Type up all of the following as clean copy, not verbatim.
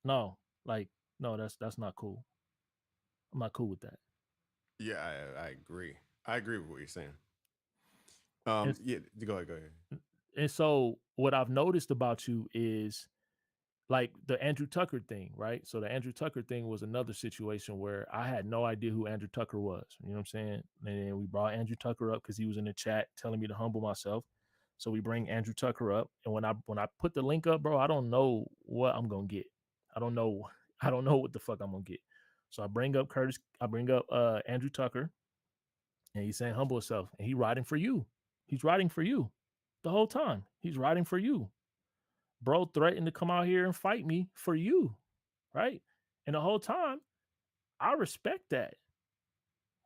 No, like no, that's not cool. I'm not cool with that. Yeah, I agree. I agree with what you're saying. And Yeah, go ahead, go ahead. and so what I've noticed about you is like the Andrew Tucker thing, right? So the Andrew Tucker thing was another situation where I had no idea who Andrew Tucker was. You know what I'm saying? And then we brought Andrew Tucker up because he was in the chat telling me to humble myself. So we bring Andrew Tucker up, and when I put the link up, bro, I don't know what I'm gonna get. I don't know. I don't know what the fuck I'm gonna get. So I bring up Curtis. I bring up Andrew Tucker, and he's saying humble yourself, and he riding for you. He's riding for you the whole time. He's riding for you. Bro threatened to come out here and fight me for you, right? And the whole time, I respect that.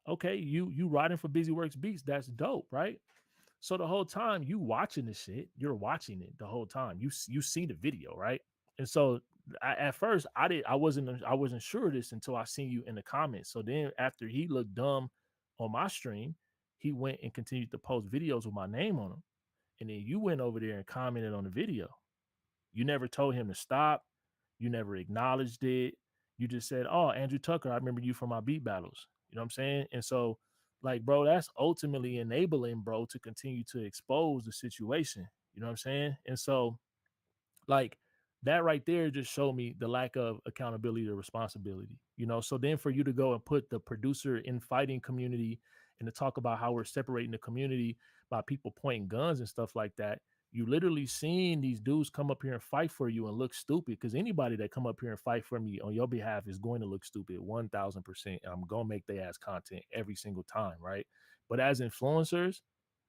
Okay, you riding for BusyWorksBeats, that's dope, right? So the whole time you watching this shit, you're watching it the whole time. You see the video, right? And so at first I wasn't sure of this until I seen you in the comments. So then after he looked dumb on my stream, he went and continued to post videos with my name on them. And then you went over there and commented on the video. You never told him to stop. You never acknowledged it. You just said, "Oh, Andrew Tucker, I remember you from my beat battles." You know what I'm saying? And so, like, bro, that's ultimately enabling, bro, to continue to expose the situation. You know what I'm saying? And so, like, that right there just showed me the lack of accountability or responsibility. So then for you to go and put the producer in fighting community and to talk about how we're separating the community by people pointing guns and stuff like that, you literally seen these dudes come up here and fight for you and look stupid, because anybody that come up here and fight for me on your behalf is going to look stupid 1000%, and I'm gonna make their ass content every single time, right? But as influencers,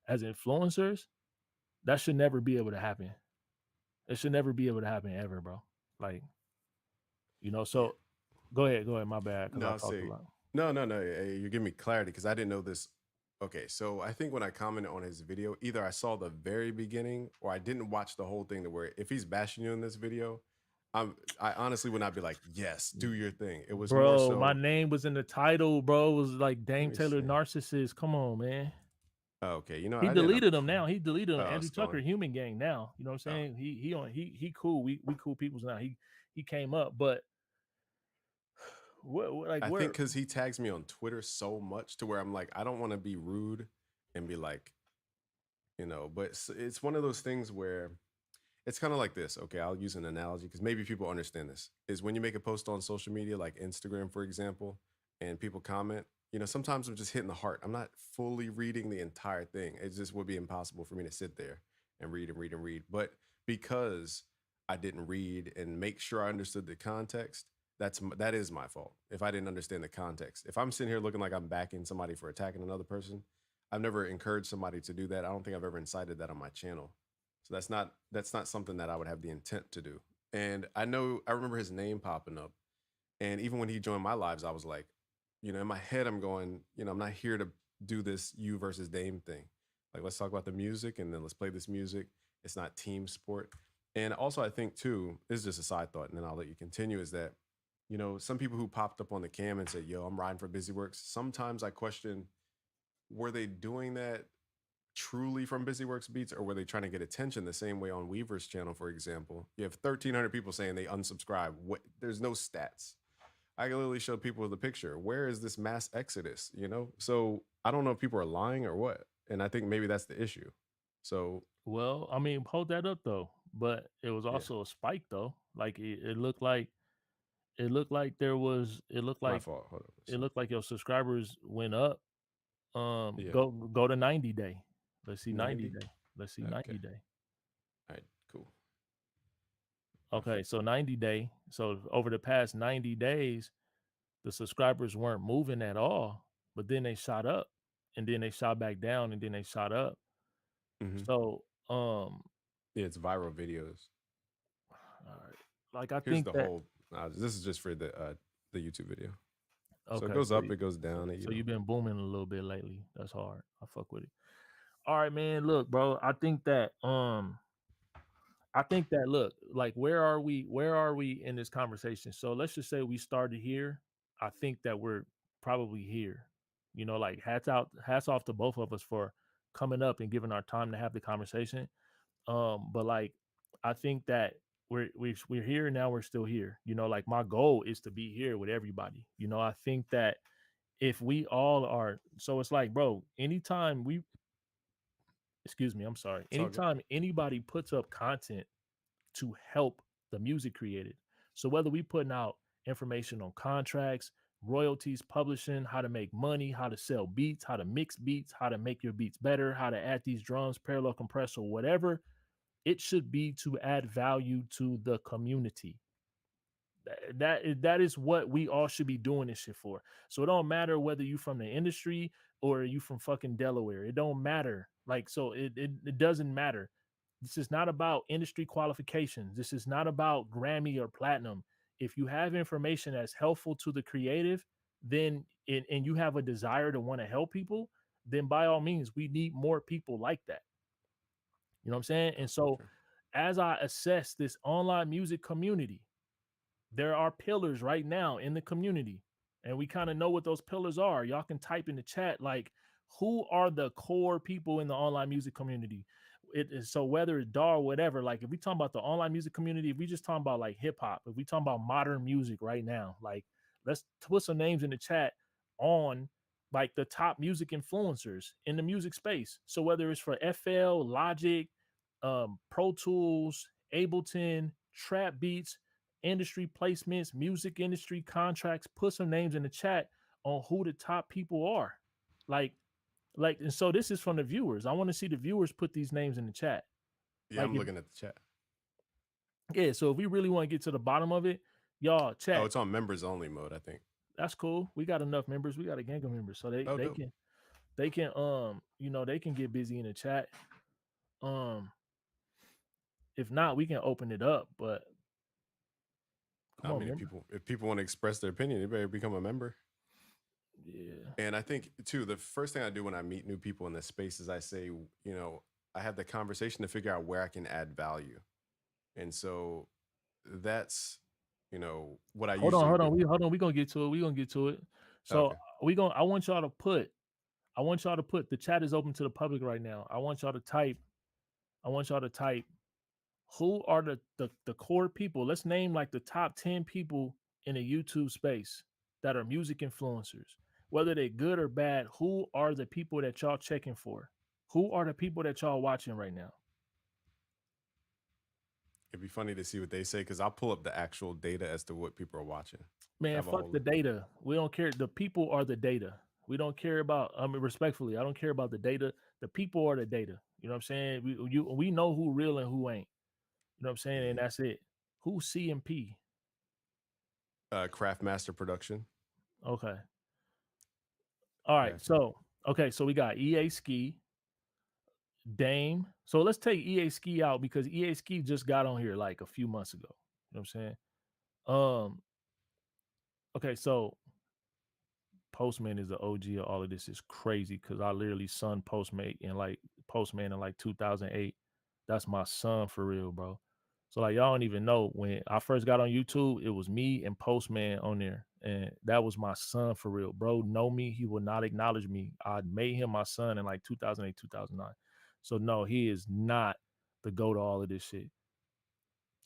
that should never be able to happen. It should never be able to happen ever, bro. Like, Yeah. so go ahead, my bad, because No, I I'll talked a say lot. no. You're giving me clarity because I didn't know this. Okay, so I think when I commented on his video, either I saw the very beginning or I didn't watch the whole thing. To where if he's bashing you in this video, I honestly would not be like, yes, do your thing. It was more Bro, my so. name was in the title, bro. It was like Let Dame me Taylor see. Narcissist. Come on, man. Oh, okay, He I didn't. deleted him now. He deleted him. Oh, Andrew it's Tucker, gone. Human Gang now. You know what I'm Oh, saying? He cool. We cool peoples now. He came up, but like I think where because he tags me on Twitter so much to where I'm like, I don't want to be rude and be like, but it's one of those things where it's kind of like this. Okay, I'll use an analogy because maybe people understand this. Is when you make a post on social media, like Instagram, for example, and people comment, sometimes I'm just hitting the heart. I'm not fully reading the entire thing. It just would be impossible for me to sit there and read and read and read. But because I didn't read and make sure I understood the context, that is my fault. If I didn't understand the context, if I'm sitting here looking like I'm backing somebody for attacking another person, I've never encouraged somebody to do that. I don't think I've ever incited that on my channel. So that's not something that I would have the intent to do. And I remember his name popping up. And even when he joined my lives, I was like, in my head, I'm going, I'm not here to do this you versus Dame thing. Like, let's talk about the music and then let's play this music. It's not team sport. And also, I think too, this is just a side thought, and then I'll let you continue, is that, some people who popped up on the cam and said, yo, I'm riding for BusyWorks. Sometimes I question, were they doing that truly from BusyWorks Beats, or were they trying to get attention the same way on Weaver's channel, for example? You have 1,300 people saying they unsubscribe. There's no stats. I can literally show people the picture. Where is this mass exodus? So I don't know if people are lying or what. And I think maybe that's the issue. So well, I mean, hold that up though. But it was yeah, also a spike though. Like it looked my like fault. Hold on. it So looked like your subscribers went up. yeah, Go to 90 day. Let's see 90 90. day. Let's see Okay. 90 day. All right. Cool. I'll Okay, fix so it. 90 day. So over the past 90 days, the subscribers weren't moving at all, but then they shot up, and then they shot back down, and then they shot up. Hmm. So Yeah, it's viral videos. all right. Like I Here's think the that whole. This is just for the YouTube video. So it okay, goes up, it goes down, and so you've been booming a little bit lately. That's hard. I fuck with it. All right, man. Look, bro. I think that look, like where are we in this conversation? So let's just say we started here. I think that we're probably here. Like hats off to both of us for coming up and giving our time to have the conversation. But like I think that we're here now. We're still here. Like my goal is to be here with everybody. I think that if we all are, so it's like, bro, anytime we, excuse me, I'm sorry, It's all good. anytime anybody puts up content to help the music created. So whether we putting out information on contracts, royalties, publishing, how to make money, how to sell beats, how to mix beats, how to make your beats better, how to add these drums, parallel compressor, whatever, it should be to add value to the community. That is what we all should be doing this shit for. So it don't matter whether you from the industry or you from fucking Delaware. It don't matter. Like, so it doesn't matter. This is not about industry qualifications. This is not about Grammy or platinum. If you have information that's helpful to the creative, then and you have a desire to want to help people, then by all means, we need more people like that. You know what I'm saying? And That's so so true. as I assess this online music community, there are pillars right now in the community, and we kind of know what those pillars are. Y'all can type in the chat, like, who are the core people in the online music community. It is, so whether it's DAW or whatever, like if we talk about the online music community, if we just talking about like hip hop, if we talking about modern music right now, like, let's put some names in the chat on like the top music influencers in the music space. So whether it's for FL, Logic, Pro Tools, Ableton, Trap Beats, industry placements, music industry contracts, put some names in the chat on who the top people are. Like, and so this is from the viewers. I want to see the viewers put these names in the chat. Yeah, Like, I'm if, looking at the chat. yeah, so if we really want to get to the bottom of it, y'all Oh, chat. it's on members only mode, I think. That's cool. We got enough members. We got a gang of members. So they Oh, they dope. can they can get busy in the chat. Um, if not, we can open it up. But come I on, mean, member. if people want to express their opinion, they better become a member. Yeah. And I think too, the first thing I do when I meet new people in this space is I say, I have the conversation to figure out where I can add value. And so that's, what I Hold on, usually hold on. do. We hold on. We gonna get to it. We gonna get to it. So Okay. we gonna. I want y'all to put. The chat is open to the public right now. I want y'all to type. I want y'all to type. Who are the core people? Let's name like the top 10 people in the YouTube space that are music influencers. Whether they're good or bad, who are the people that y'all checking for? Who are the people that y'all watching right now? It'd be funny to see what they say because I'll pull up the actual data as to what people are watching. I Man, have a fuck whole the data. We don't care. The people are the data. We don't care about. I mean, respectfully, I don't care about the data. The people are the data. You know what I'm saying? We know who real and who ain't. You know what I'm saying? And Mhm. that's it. Who's CMP? Craft Master Production. Okay. All right. Craft. So okay. So we got EA Ski, Dame. So let's take EA Ski out because EA Ski just got on here like a few months ago. You know what I'm saying? Um. Okay. So Postman is the OG of all of this. Is crazy because I literally son Postman in like 2008. That's my son for real, bro. So like y'all don't even know when I first got on YouTube, it was me and Postman on there, and that was my son for real, bro. Know me, he will not acknowledge me. I made him my son in like 2008, 2009. So no, he is not the go to all of this shit.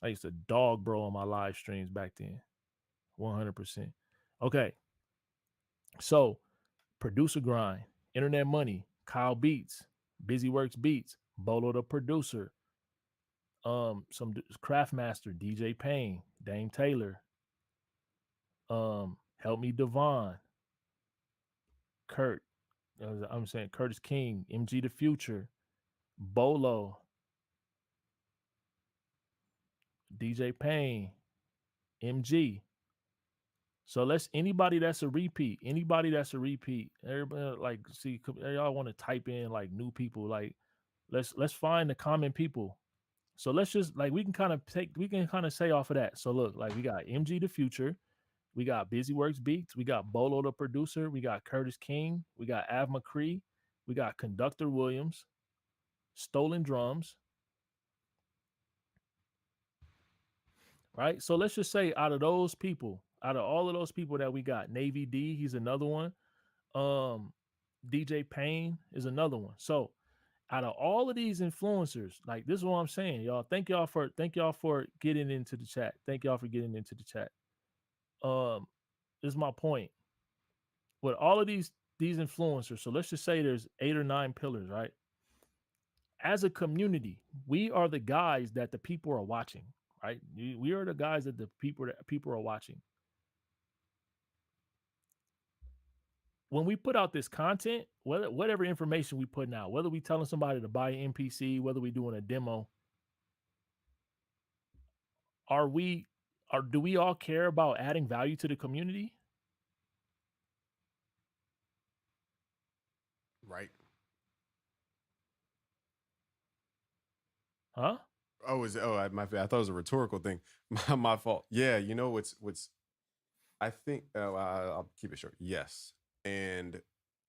I used to dog bro on my live streams back then, 100%. Okay, so Producer Grind, Internet Money, Kyle Beats, BusyWorksBeats, Bolo the producer, some Craftmaster, DJ Payne, Dame Taylor, Help Me Devon, Kurt, I'm saying Curtis King, MG the Future, Bolo, DJ Payne, MG. So let's anybody that's a repeat. Everybody like see y'all want to type in like new people. Like let's find the common people. So let's just like we can kind of say off of that. So look, like we got MG the Future, we got BusyWorks Beats, we got Bolo the producer, we got Curtis King, we got Av McCree, we got Conductor Williams, Stolen Drums, right? So let's just say out of those people, out of all of those people that we got, Navy D, he's another one. Um, DJ Payne is another one. So out of all of these influencers, like this is what I'm saying, y'all. Thank y'all for getting into the chat. Thank y'all for getting into the chat. Um, this is my point. With all of these influencers, so let's just say there's 8 or 9 pillars, right? As a community, we are the guys that the people are watching, right? We are the guys that the people are watching. When we put out this content, whatever information we putting out, whether we telling somebody to buy an NPC, whether we doing a demo, are we are do we all care about adding value to the community? Right. Huh? Oh, is it, oh, my I thought it was a rhetorical thing. My fault. Yeah, you know what's I think I'll keep it short. Yes. And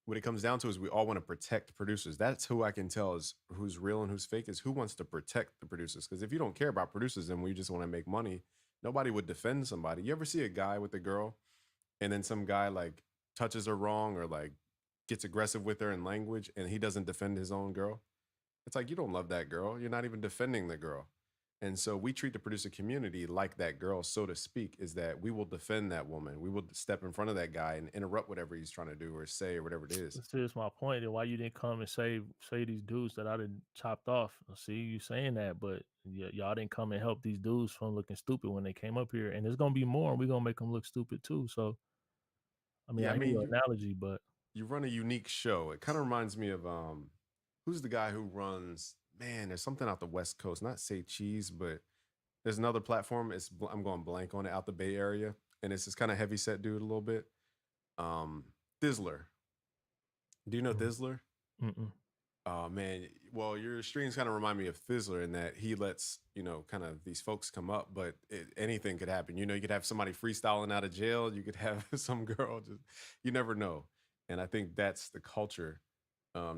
what it comes down to is we all want to protect producers. That's who I can tell is who's real and who's fake is who wants to protect the producers. Because if you don't care about producers and we just want to make money, nobody would defend somebody. You ever see a guy with a girl and then some guy like touches her wrong or like gets aggressive with her in language and he doesn't defend his own girl? It's like you don't love that girl. You're not even defending the girl. And so we treat the producer community like that girl, so to speak, is that we will defend that woman. We will step in front of that guy and interrupt whatever he's trying to do or say or whatever it is. That's just my point. And why you didn't come and say these dudes that I didn't chopped off. See you saying that, but y'all didn't come and help these dudes from looking stupid when they came up here. And there's gonna be more, and we're gonna make them look stupid too. So I mean, Yeah, I I hear mean, your you analogy, but you run a unique show. It kind of reminds me of who's the guy who runs, man, there's something out the West Coast, not say cheese, but there's another platform. I'm going blank on it out the Bay Area. And it's this kind of heavy set dude a little bit. Um, Thizzler. Do you know mm, Thizzler? mm-mm. Oh man, well, your streams kind of remind me of Thizzler in that he lets kind of these folks come up, but anything could happen. You could have somebody freestyling out of jail. You could have some girl just, you never know. And I think that's the culture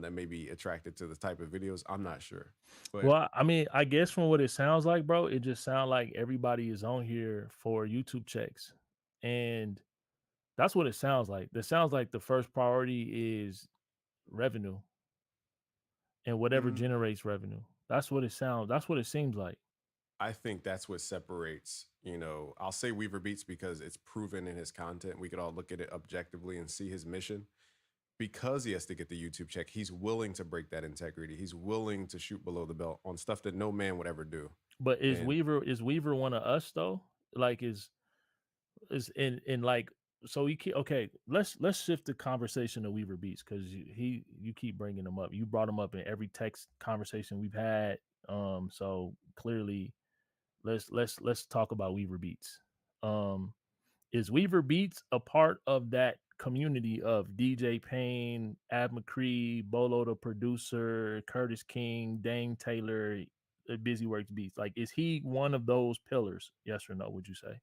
that may be attracted to the type of videos. I'm not sure, but Well, I mean, I guess from what it sounds like, bro, it just sounds like everybody is on here for YouTube checks. And that's what it sounds like. It sounds like the first priority is revenue and whatever mm, generates revenue. That's what it seems like. I think that's what separates. I'll say Weaver Beats because it's proven in his content. We could all look at it objectively and see his mission because he has to get the YouTube check, he's willing to break that integrity. He's willing to shoot below the belt on stuff that no man would ever do. But And Is Weaver one of us though? Like is in like so you keep okay, let's shift the conversation to Weaver Beats because you keep bringing him up. You brought him up in every text conversation we've had. So clearly let's talk about Weaver Beats. Um is Weaver Beats a part of that community of DJ Payne, Ab McCree, Bolo the producer, Curtis King, Dane Taylor, BusyWorksBeats? Like, is he one of those pillars? Yes or no? Would you say?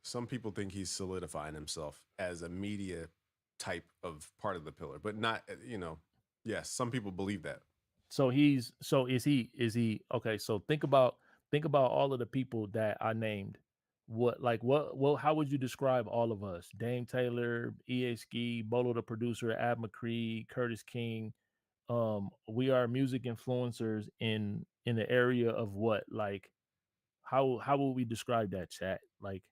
some people think he's solidifying himself as a media type of part of the pillar, but not, yes, some people believe that. So is he okay? So think about all of the people that I named. What how would you describe all of us? Dame Taylor, EA Ski, Bolo the producer, Ab McCree, Curtis King. We are music influencers in the area of what? Like how would we describe that, chat? Like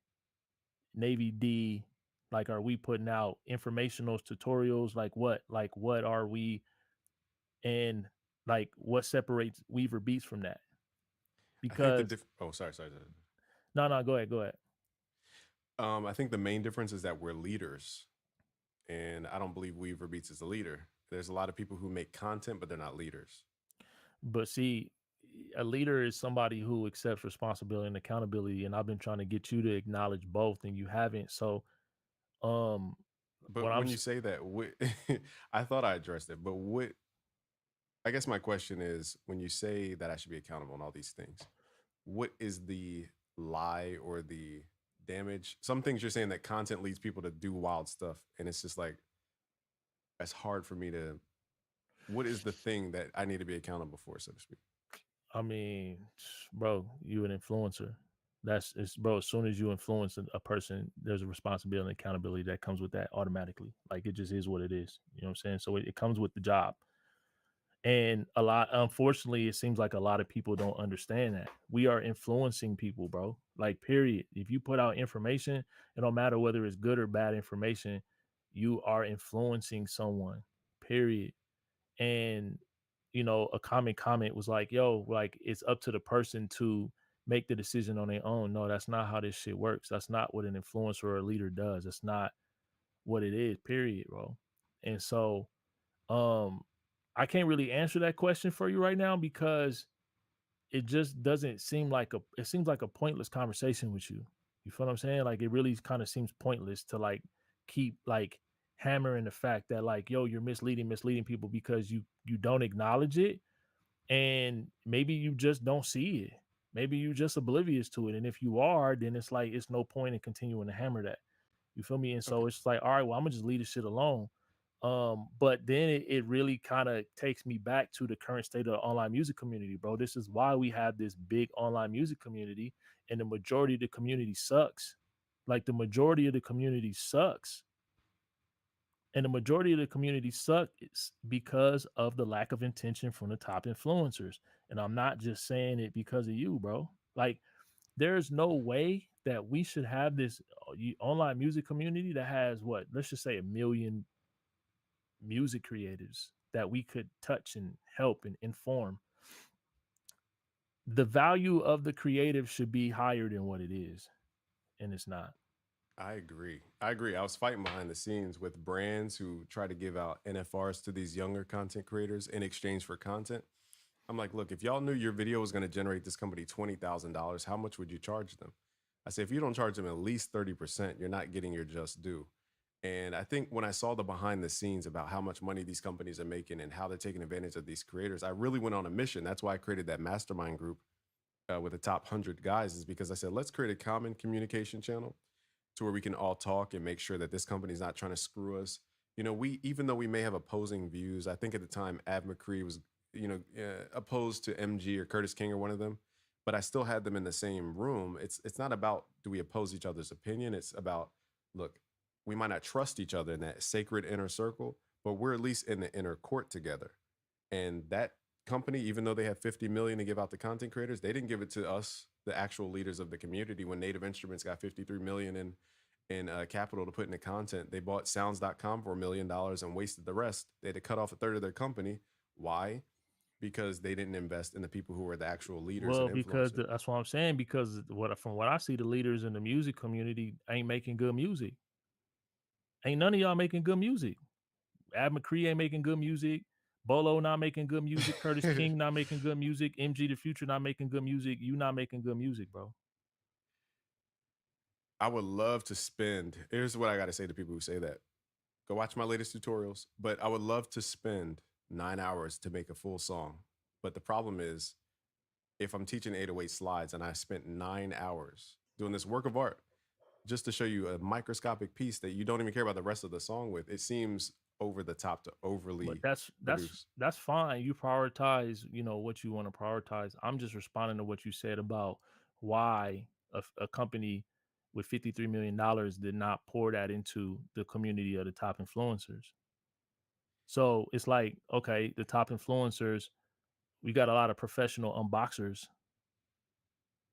Navy D, like are we putting out informational tutorials? Like what are we, and like what separates Weaver Beats from that? I think Because oh, sorry. no, go ahead. I think the main difference is that we're leaders, and I don't believe Weaver Beats is a leader. There's a lot of people who make content, but they're not leaders. But see, a leader is somebody who accepts responsibility and accountability, and I've been trying to get you to acknowledge both, and you haven't. So, um, what But I'm when you s- say that, I thought I addressed it, but what I guess my question is when you say that I should be accountable and all these things, what is the lie or the damage? Some things you're saying that content leads people to do wild stuff. And it's just like, it's hard for me to, what is the thing that I need to be accountable for, so to speak? I mean, bro, you an influencer. That's it's bro. As soon as you influence a person, there's a responsibility and accountability that comes with that automatically. Like it just is what it is. You know what I'm saying? So it comes with the job. And a lot, unfortunately, it seems like a lot of people don't understand that. We are influencing people, bro. Like, period. If you put out information, it don't matter whether it's good or bad information, you are influencing someone, period. And, a common comment was like, yo, like, it's up to the person to make the decision on their own. No, that's not how this shit works. That's not what an influencer or a leader does. That's not what it is, period, bro. And so, um, I can't really answer that question for you right now because it just doesn't seem like it seems like a pointless conversation with you. You feel what I'm saying? Like, it really kind of seems pointless to like keep like hammering the fact that like, yo, you're misleading people because you don't acknowledge it, and maybe you just don't see it. Maybe you just oblivious to it. And if you are, then it's like it's no point in continuing to hammer that. You feel me? And Okay. so it's like, all right, well, I'm gonna just leave this shit alone. But then it really kind of takes me back to the current state of the online music community, bro. This is why we have this big online music community, and the majority of the community sucks. Like, the majority of the community sucks. And the majority of the community suck is because of the lack of intention from the top influencers. And I'm not just saying it because of you, bro. Like, there's no way that we should have this online music community that has what, let's just say, a million music creators that we could touch and help and inform. The value of the creative should be higher than what it is, and it's not. I agree. I agree. I was fighting behind the scenes with brands who try to give out NFRs to these younger content creators in exchange for content. I'm like, look, if y'all knew your video was going to generate this company $20,000, how much would you charge them? I say, if you don't charge them at least 30%, you're not getting your just due. And I think when I saw the behind the scenes about how much money these companies are making and how they're taking advantage of these creators, I really went on a mission. That's why I created that mastermind group with the top 100 guys, is because I said, let's create a common communication channel to where we can all talk and make sure that this company is not trying to screw us. We, even though we may have opposing views, I think at the time Ab McCree was, opposed to MG or Curtis King or one of them, but I still had them in the same room. It's not about do we oppose each other's opinion. It's about, look, we might not trust each other in that sacred inner circle, but we're at least in the inner court together. And that company, even though they have 50 million to give out to content creators, they didn't give it to us, the actual leaders of the community. When Native Instruments got 53 million in capital to put into content, they bought sounds.com for $1 million and wasted the rest. They had to cut off a third of their company. Why? Because they didn't invest in the people who were the actual leaders and Well, because influencers. that's what I'm saying. Because from what I see, the leaders in the music community ain't making good music. Ain't none of y'all making good music. Ab McCree ain't making good music. Bolo not making good music. Curtis King not making good music. MG the Future not making good music. You not making good music, bro. I would love to spend, here's what I got to say to people who say that. Go watch my latest tutorials, but I would love to spend 9 hours to make a full song. But the problem is, if I'm teaching 808 slides and I spent 9 hours doing this work of art just to show you a microscopic piece that you don't even care about the rest of the song with, it seems over the top to But overly that's produce. that's fine. You prioritize, what you want to prioritize. I'm just responding to what you said about why a company with $53 million did not pour that into the community of the top influencers. So it's like, okay, the top influencers, we got a lot of professional unboxers.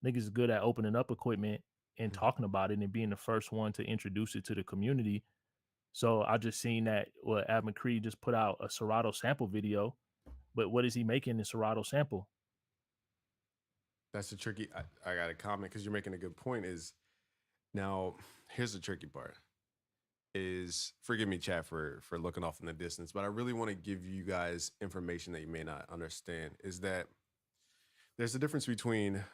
Niggas is good at opening up equipment and Mhm. talking about it and being the first one to introduce it to the community. So I just seen that Ab McCree just put out a Serato sample video, but what is he making in Serato sample? That's the tricky. I got a comment because you're making a good point. Is now here's the tricky part. Is forgive me, chat, for looking off in the distance, but I really want to give you guys information that you may not understand. Is that there's a difference between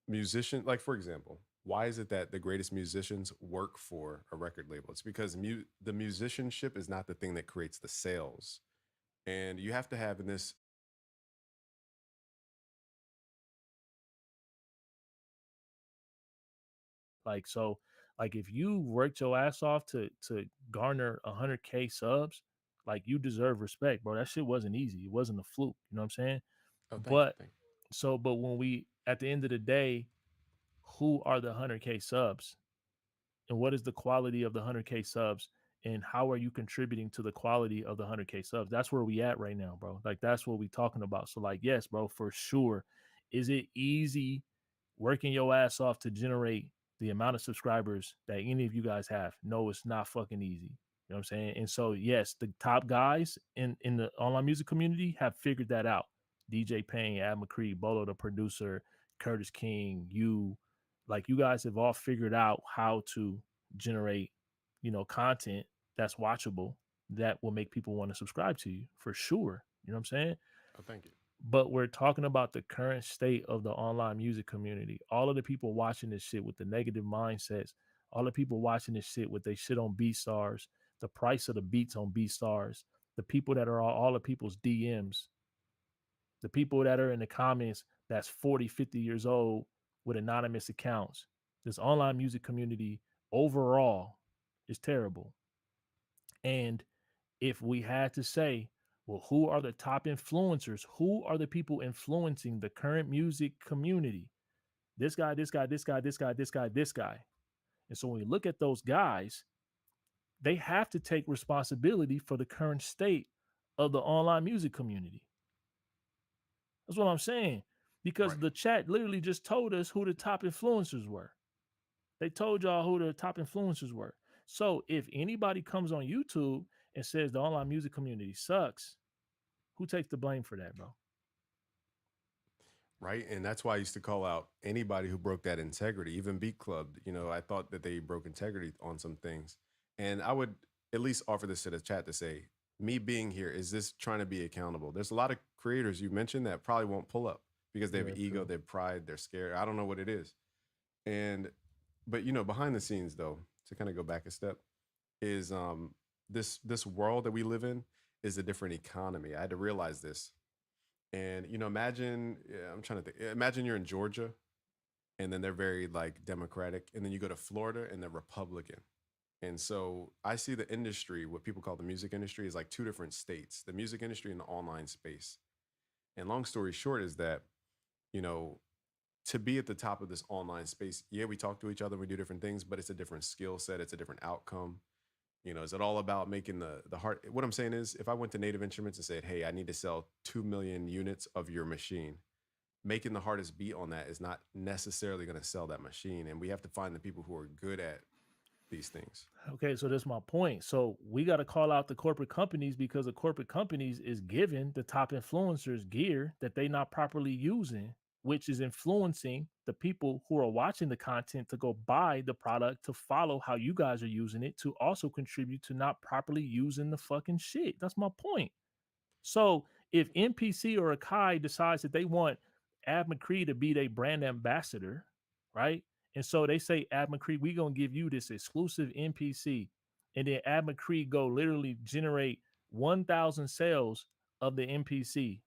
musician, like for example, why is it that the greatest musicians work for a record label? It's because the musicianship is not the thing that creates the sales, and you have to have in this. Like, so, like, if you worked your ass off to garner 100K subs, like, you deserve respect, bro. That shit wasn't easy. It wasn't a fluke. You know what I'm saying? Oh, thank you, But thank you. but when we at the end of the day, who are the 100K subs? And what is the quality of the 100K subs? and how are you contributing to the quality of the 100K subs? That's where we at right now, bro. Like that's what we talking about. So like, yes, bro, for sure. Is it easy working your ass off to generate the amount of subscribers that any of you guys have? No, it's not fucking easy. You know what I'm saying? And so, yes, the top guys in the online music community have figured that out. DJ Payne, Ad McCree, Bolo, the producer, Curtis King, like you guys have all figured out how to generate, content that's watchable that will make people want to subscribe to you for sure. You know what I'm saying? Oh, thank you. But we're talking about the current state of the online music community. All of the people watching this shit with the negative mindsets, all the people watching this shit with they shit on B stars, the price of the beats on B stars, the people that are all the people's DMs, the people that are in the comments that's 40, 50 years old with anonymous accounts. This online music community overall is terrible. And if we had to say, well, who are the top influencers? Who are the people influencing the current music community? This guy, this guy, this guy, this guy, this guy, this guy. And so when we look at those guys, they have to take responsibility for the current state of the online music community. That's what I'm saying. Because Right. the chat literally just told us who the top influencers were. They told y'all who the top influencers were. So if anybody comes on YouTube and says the online music community sucks, who takes the blame for that, bro? Right. And that's why I used to call out anybody who broke that integrity, even Beat Club. I thought that they broke integrity on some things. And I would at least offer this to the chat to say, me being here, is this trying to be accountable? There's a lot of creators you mentioned that probably won't pull up because they have Yeah, ego, true. they have pride, they're scared. I don't know what it is. And, but behind the scenes though, to kind of go back a step, is this world that we live in is a different economy. I had to realize this. And imagine, yeah, I'm trying to think. Imagine you're in Georgia, and then they're very like Democratic, and then you go to Florida, and they're Republican. And so I see the industry, what people call the music industry, is like two different states: the music industry and the online space. And long story short is that you know to be at the top of this online space, yeah, we talk to each other, we do different things, but it's a different skill set, it's a different outcome. Is it all about making the heart? What I'm saying is, if I went to Native Instruments and said, "Hey, I need to sell 2 million units of your machine," making the hardest beat on that is not necessarily going to sell that machine, and we have to find the people who are good at these things. Okay, so that's my point. So we got to call out the corporate companies because the corporate companies is giving the top influencers gear that they not properly using, which is influencing the people who are watching the content to go buy the product to follow how you guys are using it to also contribute to not properly using the fucking shit. That's my point. So if NPC or Akai decides that they want Ab McCree to be their brand ambassador, right? And so they say, Ab McCree, we gonna give you this exclusive NPC. And then Ab McCree go literally generate 1,000 sales of the NPC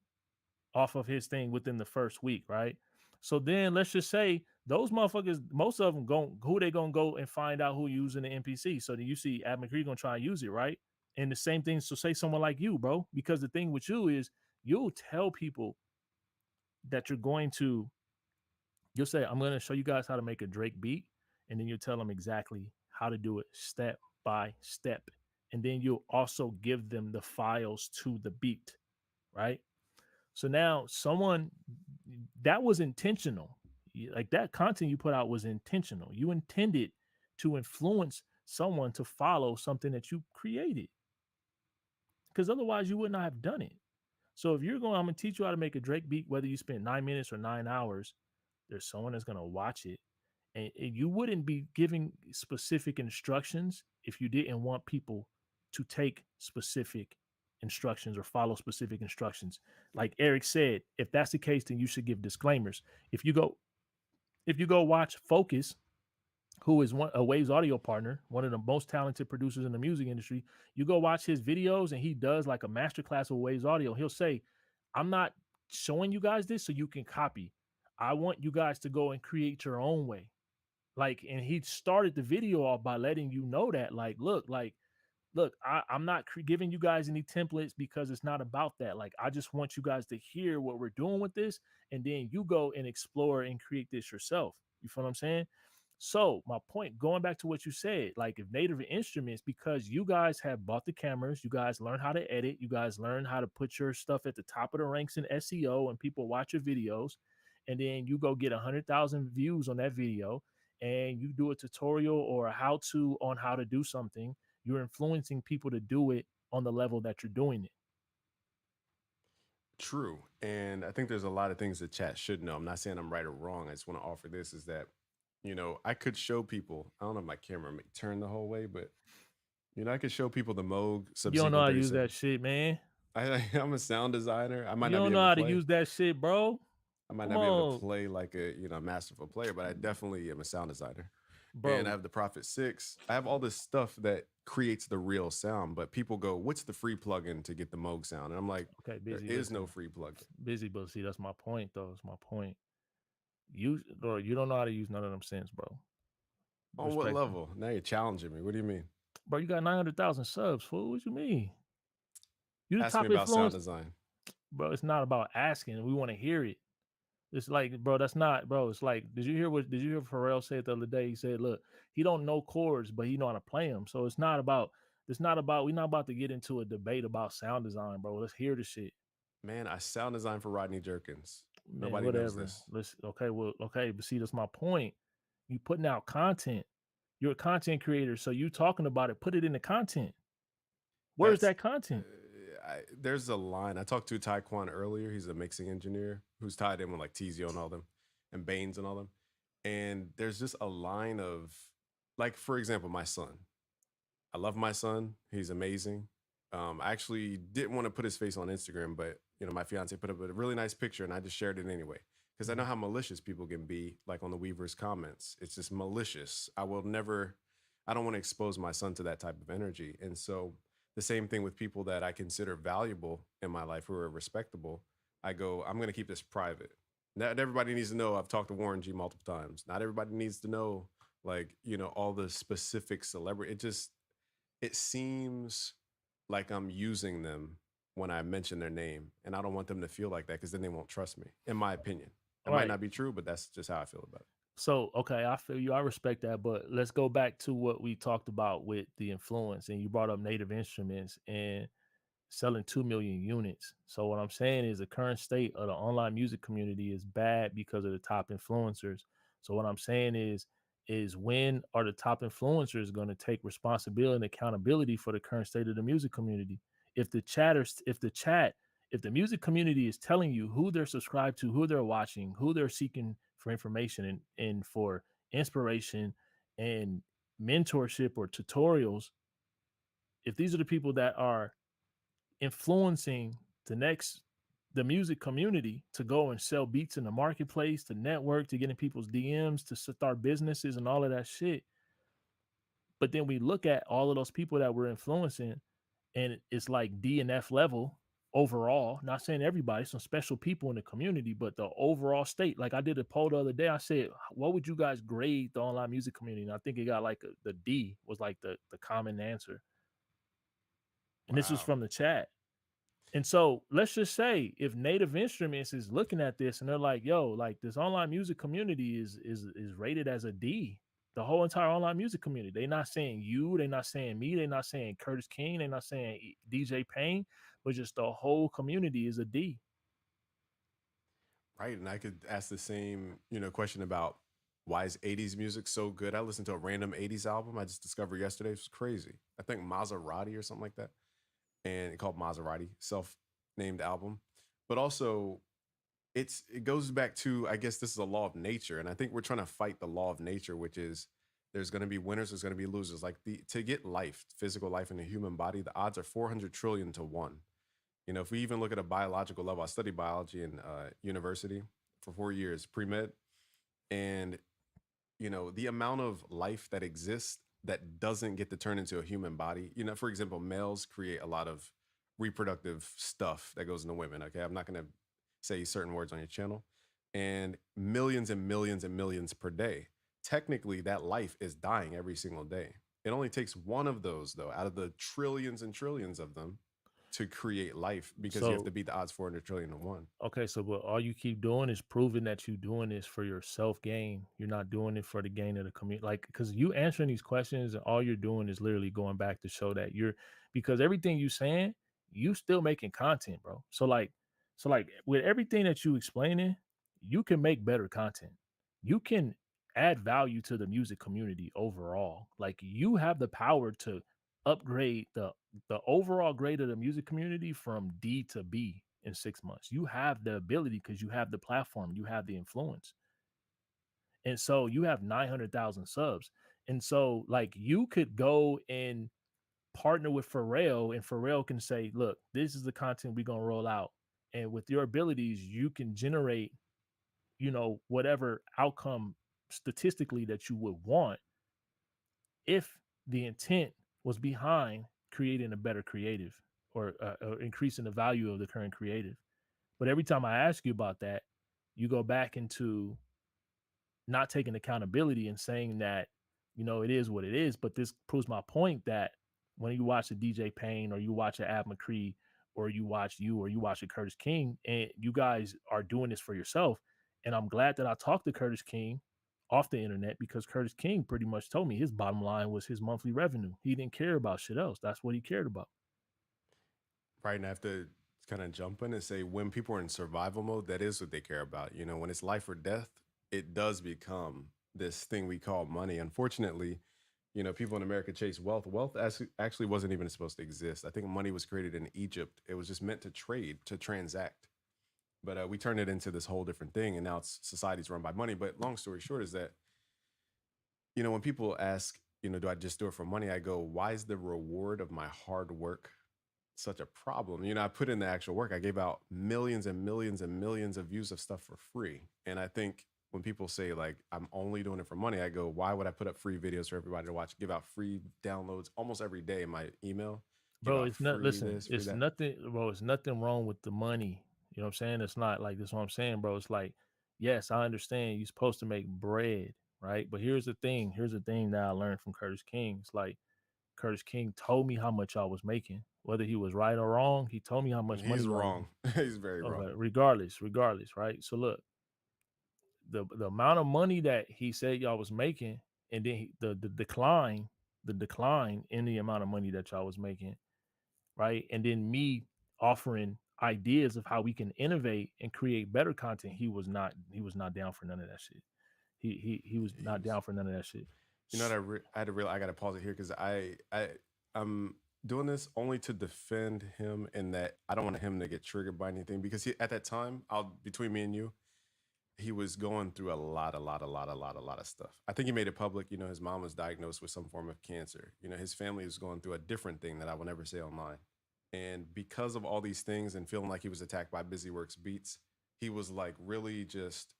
off of his thing within the first week, right? So then let's just say those motherfuckers, most of them go who they gonna go and find out who using the NPC. So then you see Ab McCree gonna try and use it, right? And the same thing, so say someone like you, bro, because the thing with you is you'll tell people that you'll say, I'm gonna show you guys how to make a Drake beat, and then you'll tell them exactly how to do it step by step. And then you'll also give them the files to the beat, right? So now someone that was intentional. Like that content you put out was intentional. You intended to influence someone to follow something that you created. Because otherwise you would not have done it. So if you're going, I'm gonna teach you how to make a Drake beat, whether you spend 9 minutes or 9 hours, there's someone that's gonna watch it. And you wouldn't be giving specific instructions if you didn't want people to take specific instructions or follow specific instructions. Like Eric said, if that's the case, then you should give disclaimers. If you go, if you go watch Focus, who is a Waves audio partner, one of the most talented producers in the music industry, you go watch his videos and he does like a masterclass of Waves audio. He'll say, I'm not showing you guys this so you can copy. I want you guys to go and create your own way. Like, and he started the video off by letting you know that, look, I'm not giving you guys any templates because it's not about that. Like, I just want you guys to hear what we're doing with this, and then you go and explore and create this yourself. You feel what I'm saying? So my point, going back to what you said, like if Native Instruments, because you guys have bought the cameras, you guys learn how to edit, you guys learn how to put your stuff at the top of the ranks in SEO, and people watch your videos, and then you go get 100,000 views on that video, and you do a tutorial or a how-to on how to do something. You're influencing people to do it on the level that you're doing it. True. And I think there's a lot of things that chat should know. I'm not saying I'm right or wrong. I just want to offer this is that, I could show people, I don't know if my camera may turn the whole way, but, I could show people the Moog You don't know Subsequent how to use that 37. shit, man. I'm a sound designer. I might You not be don't know able to how to play. use that shit, bro. I might Come not be able to on, play like a masterful player, but I definitely am a sound designer. And I bro. have the Prophet 6. I have all this stuff that creates the real sound, but people go, "What's the free plugin to get the Moog sound?" And I'm like, Okay, there busy. is no Listen, free plugin. busy, but see, that's my point, though. It's my point. You don't know how to use none of them sense, bro. On what Respectfully, level? Now you're challenging me. What do you mean? bro. You got 900,000 subs, fool. What you mean? You the Ask me top about sound influence, design. bro. It's not about asking. We want to hear it. It's like, bro, that's not, bro. It's like, did you hear Pharrell say it the other day? He said, look, he don't know chords, but he know how to play them. So we're not about to get into a debate about sound design, bro. Let's hear the shit. Man, I sound design for Rodney Jerkins. Man, Nobody knows whatever. this. Let's okay, well, okay, but see, that's my point. You putting out content. You're a content creator, so you talking about it, put it in the content. Where's That's that content? there's a line. I talked to Taekwon earlier. He's a mixing engineer who's tied in with like Tizio and all them and Baines and all them. And there's just a line of like, for example, my son. I love my son. He's amazing. I actually didn't want to put his face on Instagram, but my fiance put up a really nice picture and I just shared it anyway. Because I know Mhm. how malicious people can be, like on the Weaver's comments. It's just malicious. I don't want to expose my son to that type of energy. And so the same thing with people that I consider valuable in my life who are respectable. I go, I'm going to keep this private. Not everybody needs to know I've talked to Warren G multiple times. Not everybody needs to know, like, all the specific celebrity. It seems like I'm using them when I mention their name, and I don't want them to feel like that because then they won't trust me, in my opinion. It might Right. not be true, but that's just how I feel about it. So, okay, I feel you. I respect that, but let's go back to what we talked about with the influence, and you brought up Native Instruments and selling 2 million units. So what I'm saying is the current state of the online music community is bad because of the top influencers. So what I'm saying is when are the top influencers going to take responsibility and accountability for the current state of the music community? If the chatters, if the music community is telling you who they're subscribed to, who they're watching, who they're seeking for information and for inspiration and mentorship or tutorials, if these are the people that are influencing the music community to go and sell beats in the marketplace, to network, to get in people's DMs, to start businesses and all of that shit. But then we look at all of those people that we're influencing, and it's like D and F level overall. Not saying everybody, some special people in the community, but the overall state. Like I did a poll the other day. I said, what would you guys grade the online music community? And I think it got like the D was like the common answer. And this was Wow. from the chat. And so let's just say if Native Instruments is looking at this and they're like, yo, like this online music community is rated as a D. The whole entire online music community. They're not saying you, they're not saying me, they're not saying Curtis King, they're not saying DJ Payne, but just the whole community is a D. Right. And I could ask the same, question about why is 80s music so good? I listened to a random 80s album I just discovered yesterday. It was crazy. I think Maserati or something like that. And it called Maserati, self-named album. But also it goes back to, I guess this is a law of nature. And I think we're trying to fight the law of nature, which is there's going to be winners, there's going to be losers. Like to get life, physical life in the human body, the odds are 400 trillion to 1. If we even look at a biological level, I studied biology in university for 4 years, pre-med. And, the amount of life that exists that doesn't get to turn into a human body, for example, males create a lot of reproductive stuff that goes into women. Okay. I'm not going to say certain words on your channel. And millions and millions and millions per day. Technically, that life is dying every single day. It only takes one of those, though, out of the trillions and trillions of them to create life because you have to So beat the odds 400 trillion to one. okay, so but all you keep doing is proving that you doing this for your self gain. You're not doing it for the gain of the community. Like, because you answering these questions and all you're doing is literally going back to show that you're because everything you saying, you still making content, bro. So like with everything that you explaining, you can make better content. You can add value to the music community overall. Like you have the power to upgrade the overall grade of the music community from D to B in 6 months. You have the ability because you have the platform, you have the influence. And so you have 900,000 subs. And so, like, you could go and partner with Pharrell, and Pharrell can say, look, this is the content we're going to roll out. And with your abilities, you can generate, whatever outcome statistically that you would want if the intent was behind creating a better creative or increasing the value of the current creative. But every time I ask you about that, you go back into not taking accountability and saying that, it is what it is. But this proves my point that when you watch a DJ Payne or you watch a Ab McCree or you watch a Curtis King, and you guys are doing this for yourself. And I'm glad that I talked to Curtis King off the internet because Curtis King pretty much told me his bottom line was his monthly revenue. He didn't care about shit else. That's what he cared about. Right. And I have to kind of jump in and say when people are in survival mode, that is what they care about. When it's life or death, it does become this thing we call money. Unfortunately, people in America chase wealth. Wealth actually wasn't even supposed to exist. I think money was created in Egypt. It was just meant to trade, to transact. But we turned it into this whole different thing. And now society's run by money. But long story short is that, when people ask, do I just do it for money? I go, why is the reward of my hard work such a problem? I put in the actual work. I gave out millions and millions and millions of views of stuff for free. And I think when people say like I'm only doing it for money, I go, why would I put up free videos for everybody to watch? Give out free downloads almost every day in my email. Give Bro, out it's not free listen, this, free it's that. nothing, bro, it's nothing wrong with the money. You know what I'm saying? It's not like this what I'm saying, bro. It's like, yes, I understand you're supposed to make bread, right? But here's the thing. Here's the thing that I learned from Curtis King. It's like Curtis King told me how much I was making. Whether he was right or wrong, he told me how And much money he's I was wrong. He's very wrong. okay, regardless, right? So look, the amount of money that he said y'all was making, and then the decline in the amount of money that y'all was making, right? And then me offering ideas of how we can innovate and create better content. He was not down for none of that shit. He was He not was. down for none of that shit. What I had to real I got to pause it here because I'm doing this only to defend him in that I don't want him to get triggered by anything because at that time, I'll between me and you, he was going through a lot of stuff. I think he made it public. His mom was diagnosed with some form of cancer. His family was going through a different thing that I will never say online. And because of all these things and feeling like he was attacked by BusyWorksBeats, he was like really just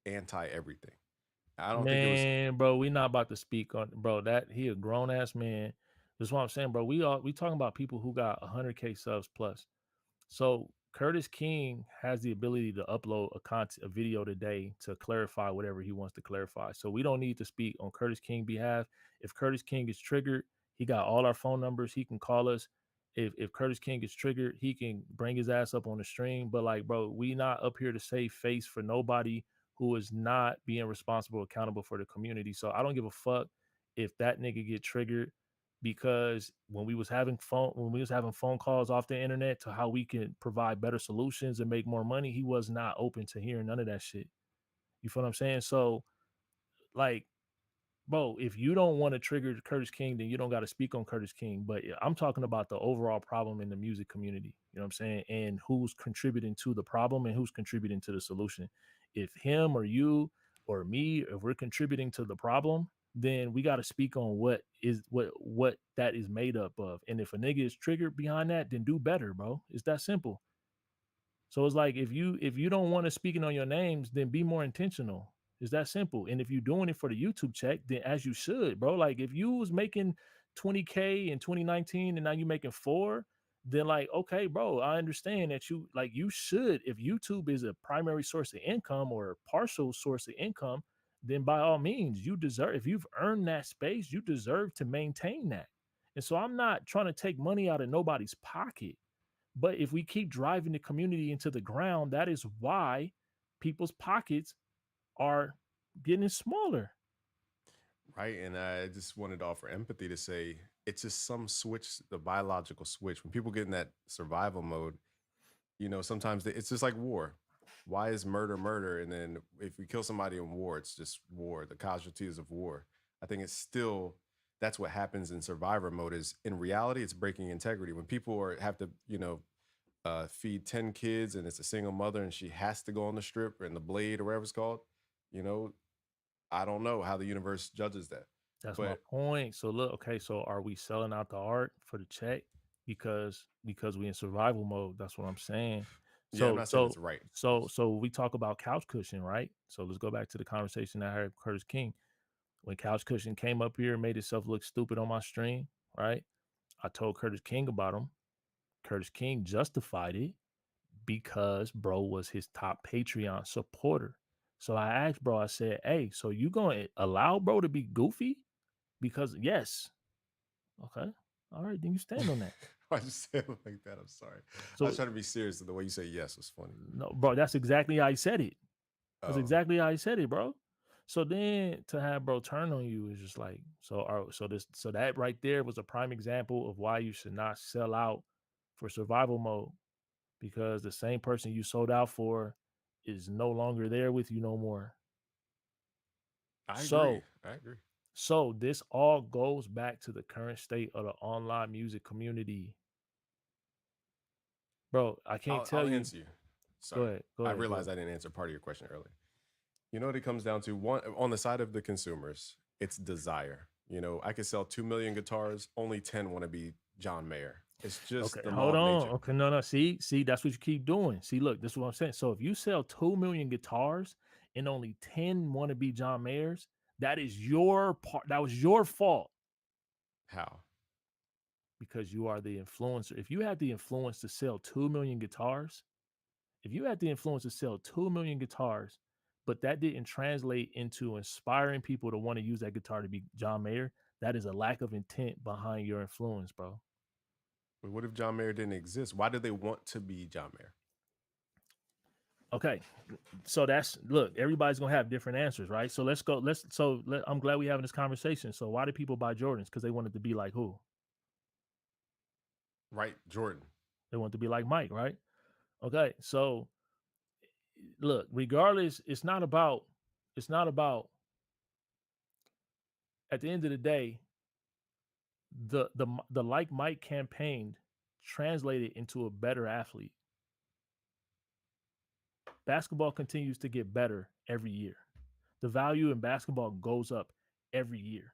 anti everything. I don't think it was. Man, bro, we not about to speak on bro. That he a grown ass man. That's what I'm saying, bro. We talking about people who got 100K subs plus. So Curtis King has the ability to upload a video today to clarify whatever he wants to clarify. So we don't need to speak on Curtis King behalf. If Curtis King is triggered, he got all our phone numbers. He can call us. If Curtis King is triggered, he can bring his ass up on the stream. But like, bro, we not up here to save face for nobody who is not being responsible, accountable for the community. So I don't give a fuck if that nigga get triggered because when we was having phone calls off the internet to how we can provide better solutions and make more money, he was not open to hearing none of that shit. You feel what I'm saying? So like, bro, if you don't want to trigger Curtis King, then you don't got to speak on Curtis King. But I'm talking about the overall problem in the music community. You know what I'm saying? And who's contributing to the problem and who's contributing to the solution. If him or you or me, if we're contributing to the problem, then we got to speak on what that is made up of. And if a nigga is triggered behind that, then do better, bro. It's that simple. So it's like if you don't want to speaking on your names, then be more intentional. It's that simple. And if you're doing it for the YouTube check, then as you should, bro. Like if you was making 20K in 2019 and now you making four, then like, okay, bro, I understand that you should, if YouTube is a primary source of income or a partial source of income, then by all means, you deserve, if you've earned that space, you deserve to maintain that. And so I'm not trying to take money out of nobody's pocket. But if we keep driving the community into the ground, that is why people's pockets are getting smaller. Right. And I just wanted to offer empathy to say it's just some switch, the biological switch. When people get in that survival mode, sometimes it's just like war. Why is murder murder? And then if we kill somebody in war, it's just war, the casualties of war. I think it's still that's what happens in survivor mode is in reality, it's breaking integrity. When people have to, feed 10 kids and it's a single mother and she has to go on the strip and the blade or whatever it's called, you know, I don't know how the universe judges that. That's my But point. So look, okay, so are we selling out the art for the check because we in survival mode? That's what I'm saying. yeah, I'm So not saying it's so right. so we talk about couch cushion, right? So let's go back to the conversation I had with Curtis King. When couch cushion came up here and made itself look stupid on my stream, right? I told Curtis King about him. Curtis King justified it because bro was his top Patreon supporter. So I asked bro, I said, hey, so you gonna allow bro to be goofy? Because yes. Okay. All right, then you stand on that. I just say it like that. I'm sorry. I was So trying to be serious, and the way you say yes was funny. no, bro, that's exactly how he said it. That's Oh, exactly how he said it, bro. So then to have bro turn on you is just like so that right there was a prime example of why you should not sell out for survival mode because the same person you sold out for is no longer there with you no more. I agree. So I agree. so this all goes back to the current state of the online music community. Bro, I can't I'll tell you. answer you. Go Sorry, ahead. Go I ahead. Go realized ahead. I didn't answer part of your question earlier. You know what it comes down to? One on the side of the consumers, it's desire. I could sell 2 million guitars, only 10 want to be John Mayer. It's Okay, just the law hold of on. nature. Okay, no. See, that's what you keep doing. See, look, this is what I'm saying. So if you sell 2 million guitars and only 10 want to be John Mayers, that is your part. That was your fault How? because you are the influencer. If you had the influence to sell 2 million guitars, if you had the influence to sell 2 million guitars, but that didn't translate into inspiring people to want to use that guitar to be John Mayer, that is a lack of intent behind your influence, bro. But what if John Mayer didn't exist? Why do they want to be John Mayer? Okay, so that's look, everybody's gonna have different answers, right? So let's go. I'm glad we having this conversation. So why do people buy Jordans? Because they wanted to be like who? Right, Jordan. They want to be like Mike, right? Okay, so look, regardless, it's not about at the end of the day, the like Mike campaign translated into a better athlete. Basketball continues to get better every year. The value in basketball goes up every year.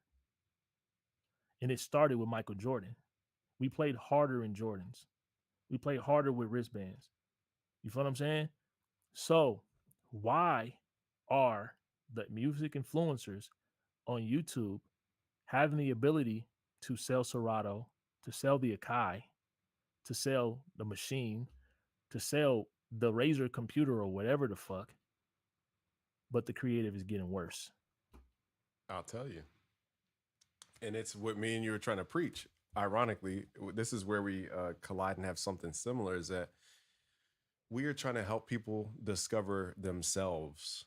And it started with Michael Jordan. We played harder in Jordans. We played harder with wristbands. You feel what I'm saying? So, why are the music influencers on YouTube having the ability to sell Serato, to sell the Akai, to sell the machine, to sell the Razer computer or whatever the fuck, but the creative is getting worse? I'll tell you. And it's what me and you were trying to preach. Ironically, this is where we collide and have something similar is that we are trying to help people discover themselves.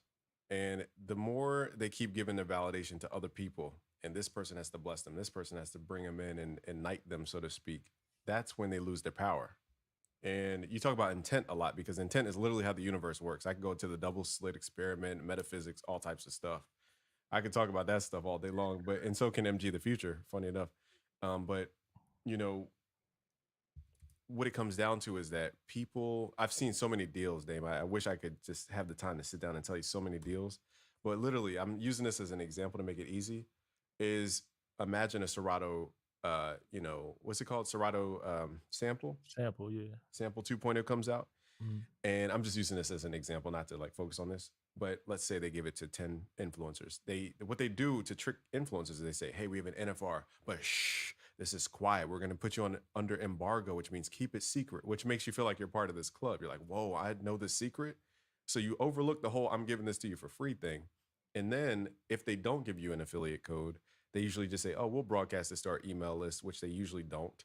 And the more they keep giving their validation to other people, and this person has to bless them, this person has to bring them in and knight them, so to speak, that's when they lose their power. And you talk about intent a lot because intent is literally how the universe works. I can go to the double slit experiment, metaphysics, all types of stuff. I could talk about that stuff all day long, but and so can MG the Future, funny enough. But you know, what it comes down to is that people I've seen so many deals, Dame. I wish I could just have the time to sit down and tell you so many deals. But literally, I'm using this as an example to make it easy. Is imagine a Serato what's it called? Serato sample. Sample, yeah. Sample 2.0 comes out. Mhm. And I'm just using this as an example, not to like focus on this, but let's say they give it to 10 influencers. What they do to trick influencers is they say, hey, we have an NFR, but shh, this is quiet. We're gonna put you on under embargo, which means keep it secret, which makes you feel like you're part of this club. You're like, whoa, I know the secret. So you overlook the whole I'm giving this to you for free thing. And then if they don't give you an affiliate code, they usually just say, oh, we'll broadcast this to our email list, which they usually don't.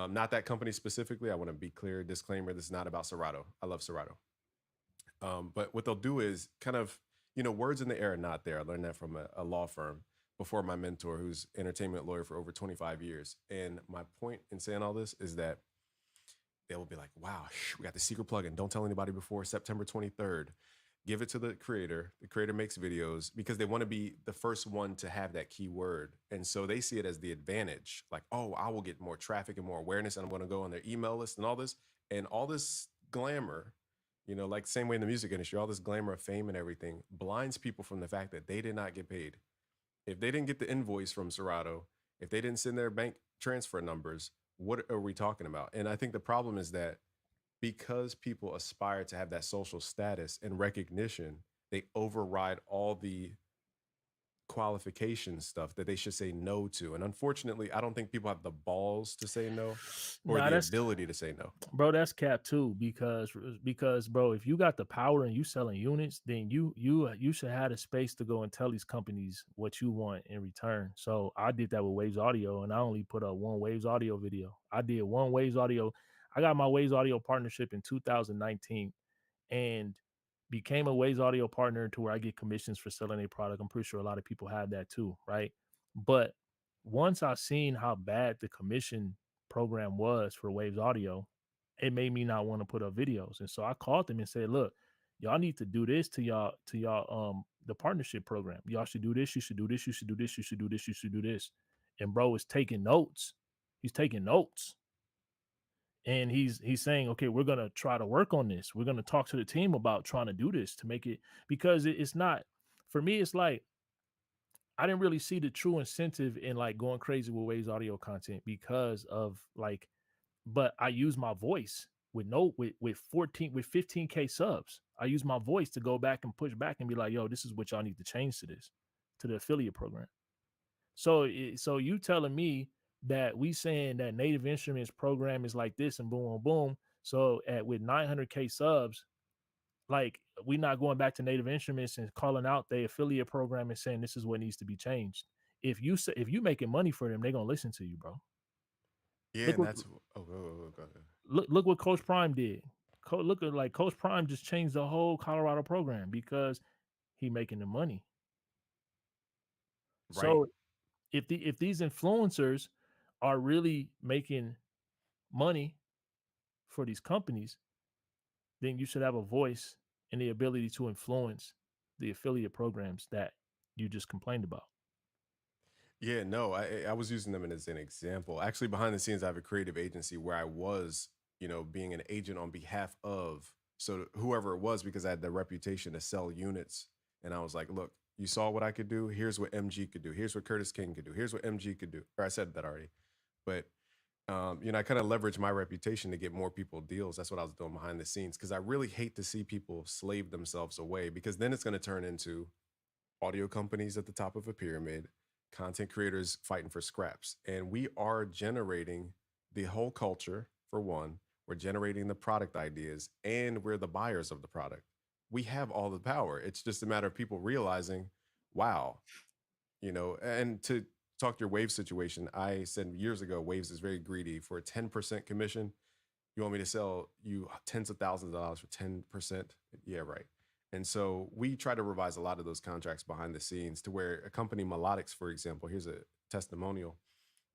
Not that company specifically. I want to be clear, disclaimer, this is not about Serato. I love Serato. But what they'll do is kind of, words in the air are not there. I learned that from a law firm before my mentor, who's entertainment lawyer for over 25 years. And my point in saying all this is that they will be like, wow, we got the secret plugin. Don't tell anybody before September 23rd. Give it to the creator. The creator makes videos because they want to be the first one to have that keyword. And so they see it as the advantage. Like, oh, I will get more traffic and more awareness. And I'm going to go on their email list and all this. And all this glamour, like same way in the music industry, all this glamour of fame and everything blinds people from the fact that they did not get paid. If they didn't get the invoice from Serato, if they didn't send their bank transfer numbers, what are we talking about? And I think the problem is that because people aspire to have that social status and recognition, they override all the qualification stuff that they should say no to. And unfortunately, I don't think people have the balls to say no or Nah, the that's ability to say no. bro, that's cap too, because bro, if you got the power and you selling units, then you should have the space to go and tell these companies what you want in return. So I did that with Waves Audio, and I only put up one Waves Audio video. I did one Waves Audio. I got my Waves Audio partnership in 2019 and became a Waves Audio partner to where I get commissions for selling a product. I'm pretty sure a lot of people have that too, right? But once I seen how bad the commission program was for Waves Audio, it made me not want to put up videos. And so I called them and said, look, y'all need to do this to y'all the partnership program. Y'all should do this, you should do this, you should do this, you should do this, you should do this. And bro is taking notes. He's taking notes. And he's saying, okay, we're gonna try to work on this. We're gonna talk to the team about trying to do this to make it, because it's not, for me, it's like I didn't really see the true incentive in like going crazy with Waves Audio content because of like, but I use my voice with no with 14 with 15K subs. I use my voice to go back and push back and be like, yo, this is what y'all need to change to this, to the affiliate program. So you telling me that we saying that Native Instruments program is like this and boom, boom, boom. So at with 900K subs, like we not going back to Native Instruments and calling out the affiliate program and saying this is what needs to be changed. If you making money for them, they're gonna listen to you, bro. Yeah, Look and what that's go ahead. look what Coach Prime did. Look at like Coach Prime just changed the whole Colorado program because he making the money. Right. So if these influencers are really making money for these companies, then you should have a voice and the ability to influence the affiliate programs that you just complained about. Yeah, no, I was using them as an example. Actually, behind the scenes, I have a creative agency where I was, being an agent on behalf of whoever it was because I had the reputation to sell units. And I was like, look, you saw what I could do. Here's what MG could do. Here's what Curtis King could do. Here's what MG could do. Or I said that already. But I kind of leveraged my reputation to get more people deals. That's what I was doing behind the scenes because I really hate to see people slave themselves away because then it's going to turn into audio companies at the top of a pyramid, content creators fighting for scraps. And we are generating the whole culture, for one. We're generating the product ideas, and we're the buyers of the product. We have all the power. It's just a matter of people realizing, wow, and to talk to your Wave situation, I said years ago, Waves is very greedy for a 10% commission. You want me to sell you tens of thousands of dollars for 10%? Yeah, right. And so we try to revise a lot of those contracts behind the scenes to where a company, Melodics, for example, here's a testimonial,